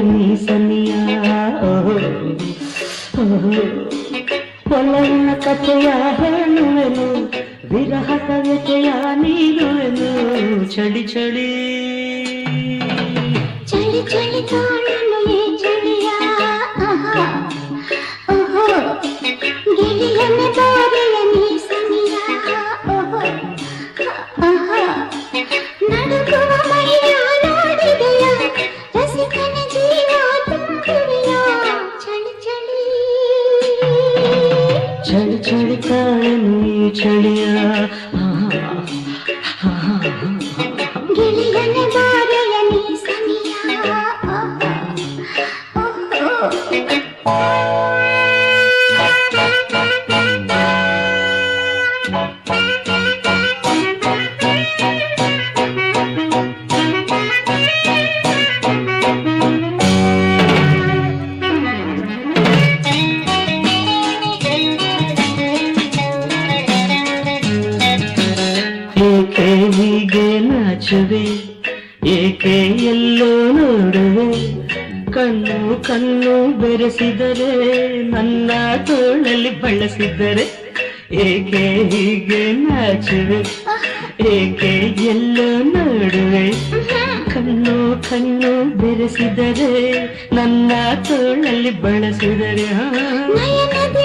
ನೀ ಸನಿಯ ಒಲವಿನ ಕಥೆಯ ಹೇಳುವೆನು ವಿರಹ ಕವಿತೆಯ ನೀಡುವೆನು ಚಳಿ ಚಳಿ ಚಳಿ ಚಳಿ ಕಾಣಲು ಈ ಚಳಿಯ ಗಿಳಿಯನ ಬಾರಿಯ ನೀ ಸನಿಯ ನಡುಗುವ ಮೈಯ ನೋಡಿದೆಯ ರಸಿಕನ ಜೀವ ತುಂಬಿದೆಯ ಚಳಿ ಚಳಿ ಚಳಿ ಚಳಿ ಕಾಣಲು ಈ ಚಳಿಯ ಗಿಳಿಯನ ಬಾರಿಯ ನೀ ಸನಿಯ ಏಕೆ ಹೀಗೆ ನಾಚುವೆ ಏಕೆ ಎಲ್ಲೋ ನೋಡುವೆ ಕಣ್ಣು ಕಣ್ಣು ಬೆರೆಸಿದರೆ ನನ್ನ ತೋಳಲ್ಲಿ ಬಳಸಿದರೆ ಏಕೆ ಹೀಗೆ ನಾಚುವೆ ಏಕೆ ಎಲ್ಲೋ ನೋಡುವೆ ಕಣ್ಣು ಕಣ್ಣು ಬೆರೆಸಿದರೆ ನನ್ನ ತೋಳಲ್ಲಿ ಬಳಸಿದರೆ ನಯನದ